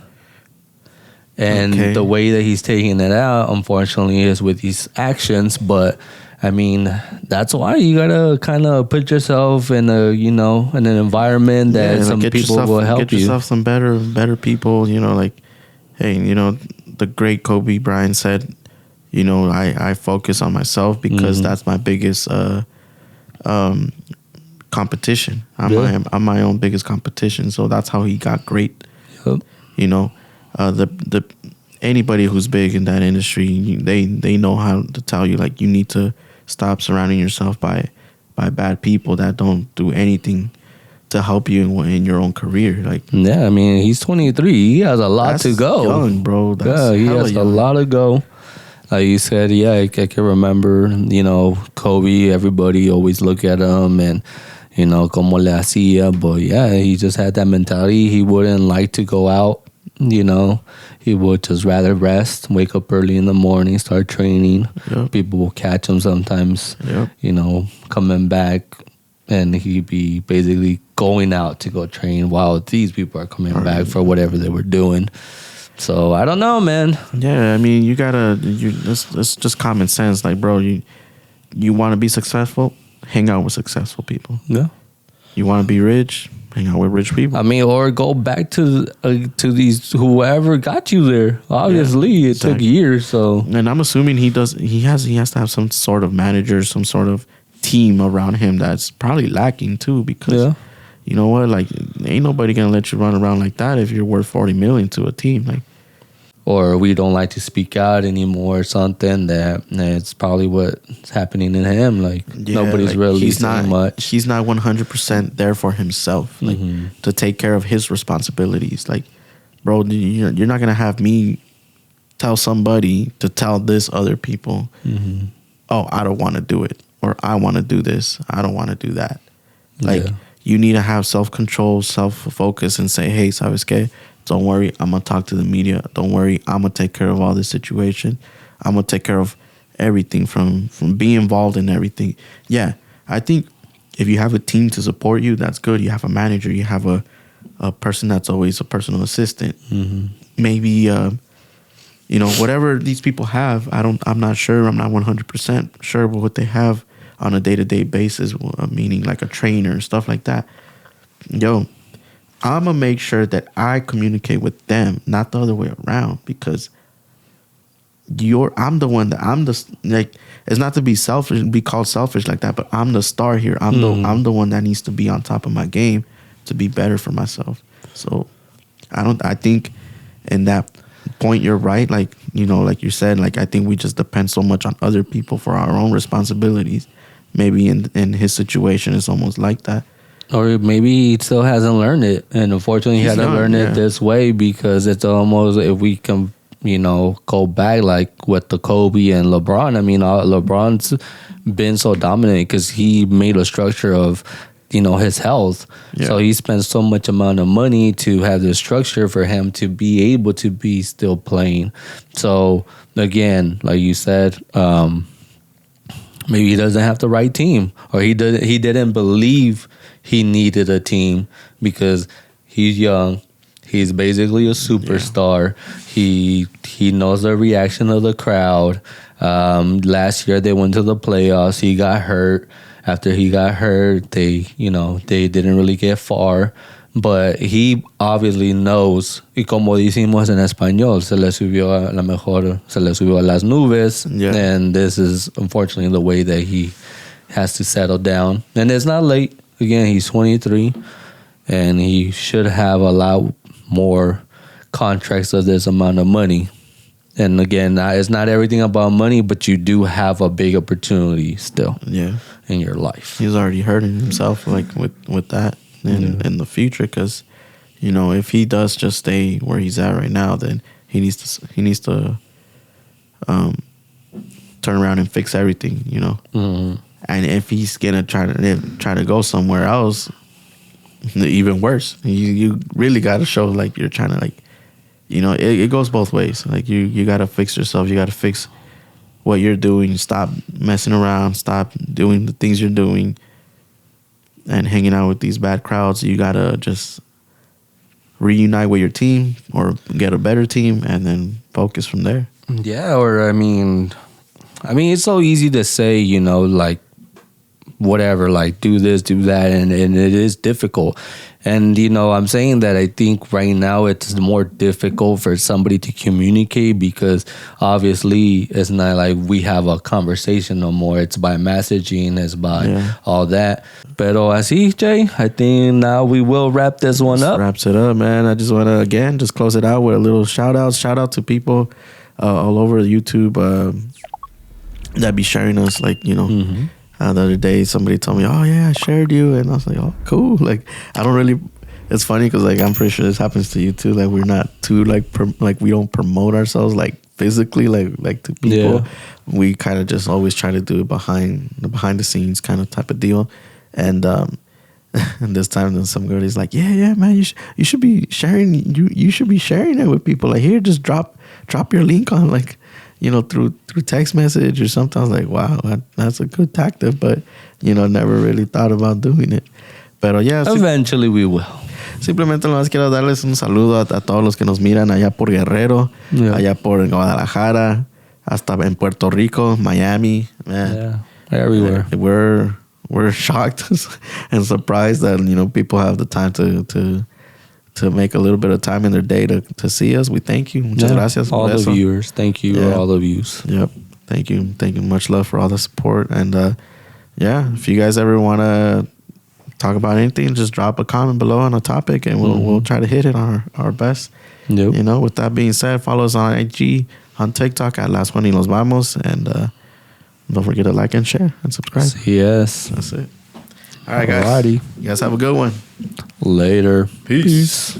And the way that he's taking it out, unfortunately, is with these actions. But I mean, that's why you gotta kind of put yourself in in an environment that some people will help you. Get yourself some better people. Like, hey, the great Kobe Bryant said, I focus on myself because that's my biggest competition. I'm my own biggest competition. So that's how he got great. Yep. The anybody who's big in that industry, they know how to tell you, like, you need to stop surrounding yourself by bad people that don't do anything to help you in your own career. Like, yeah, I mean, he's 23. He has a lot to go. Young, bro. He has a lot to go. Like you said, I can remember, Kobe, everybody always look at him and, como le hacía. But yeah, he just had that mentality. He wouldn't like to go out, He would just rather rest, wake up early in the morning, start training. Yep. People will catch him sometimes, coming back. And he'd be basically going out to go train while these people are coming back for whatever they were doing. So I don't know, man. Yeah, I mean, it's just common sense. Like, bro, you want to be successful, hang out with successful people. Yeah. You want to be rich, hang out with rich people. I mean, or go back to these whoever got you there. Obviously, it took years. So, and I'm assuming he has to have some sort of manager, some sort of team around him that's probably lacking too, because you know what, like, ain't nobody gonna let you run around like that if you're worth $40 million to a team, like. Or we don't like to speak out anymore or something. That's probably what's happening in him. Like, nobody's like, really saying much. He's not 100% there for himself, like, to take care of his responsibilities. Like, bro, you're not gonna have me tell somebody to tell this other people, oh, I don't want to do it, or I want to do this, I don't want to do that. Like, you need to have self-control, self-focus, and say, hey, ¿sabes qué? Don't worry, I'm going to talk to the media. Don't worry, I'm going to take care of all this situation. I'm going to take care of everything from being involved in everything. Yeah, I think if you have a team to support you, that's good. You have a manager. You have a person that's always a personal assistant. Maybe, whatever these people have, I'm not sure. I'm not 100% sure what they have on a day-to-day basis, meaning like a trainer, stuff like that. I'm going to make sure that I communicate with them, not the other way around, because I'm the one that I'm the like. It's not to be selfish, be called selfish like that, but I'm the star here. I'm the one that needs to be on top of my game to be better for myself. So I think in that point you're right. Like, you know, like you said, like I think we just depend so much on other people for our own responsibilities. Maybe in his situation it's almost like that. Or maybe he still hasn't learned it, and unfortunately he had to learn it this way, because it's almost, if we can, you know, go back like with the Kobe and LeBron. I mean, LeBron's been so dominant because he made a structure of, you know, his health. Yeah. So he spent so much amount of money to have the structure for him to be able to be still playing. So again, like you said, maybe he doesn't have the right team, or he didn't believe he needed a team because he's young. He's basically a superstar. Yeah. He knows the reaction of the crowd. Last year they went to the playoffs. He got hurt. After he got hurt, they didn't really get far. But he obviously knows, y como decimos en español, se le subió a las nubes. Yeah. And this is unfortunately the way that he has to settle down. And it's not late. Again, he's 23, and he should have a lot more contracts of this amount of money. And again, it's not everything about money, but you do have a big opportunity still in your life. He's already hurting himself like with that in the future, because, you know, if he does just stay where he's at right now, then he needs to turn around and fix everything, you know. Mm-hmm. And if he's gonna try to go somewhere else, even worse. You really got to show like you're trying to, like, you know, it goes both ways. Like you got to fix yourself. You got to fix what you're doing. Stop messing around. Stop doing the things you're doing and hanging out with these bad crowds. You got to just reunite with your team or get a better team and then focus from there. Yeah, or I mean it's so easy to say, you know, like, whatever, like, do this, do that, and it is difficult. And, you know, I'm saying that I think right now it's more difficult for somebody to communicate, because obviously it's not like we have a conversation no more. It's by messaging, it's by all that. Pero así, Jay, I think now we will wrap this one up. Wraps it up, man. I just want to, again, just close it out with a little shout out to people all over YouTube that be sharing us, like, you know. Mm-hmm. The other day, somebody told me, "Oh yeah, I shared you," and I was like, "Oh, cool." Like, I don't really. It's funny because, like, I'm pretty sure this happens to you too. Like, we're not too like we don't promote ourselves like physically, like to people. Yeah. We kind of just always try to do it behind the scenes kind of type of deal. And and this time, then some girl is like, "Yeah, man, you should be sharing. You should be sharing it with people. Like, here, just drop your link on, like, you know, through text message or something." I was like, wow, that's a good tactic, but, you know, never really thought about doing it. Pero yeah, eventually we will. Simplemente nomás quiero darles un saludo a todos los que nos miran allá por Guerrero, allá por Guadalajara, hasta en Puerto Rico, Miami, man. Yeah, everywhere. We're shocked and surprised that, you know, people have the time to make a little bit of time in their day to see us. We thank you. Muchas gracias. All the viewers. Thank you, all the views. Yep. Thank you. Much love for all the support. And if you guys ever want to talk about anything, just drop a comment below on a topic, and we'll try to hit it on our best. Yep. You know, with that being said, follow us on IG, on TikTok at Las Juan y Los Vamos, and don't forget to like and share and subscribe. Yes. That's it. All right, guys. Alrighty. You guys have a good one. Later. Peace.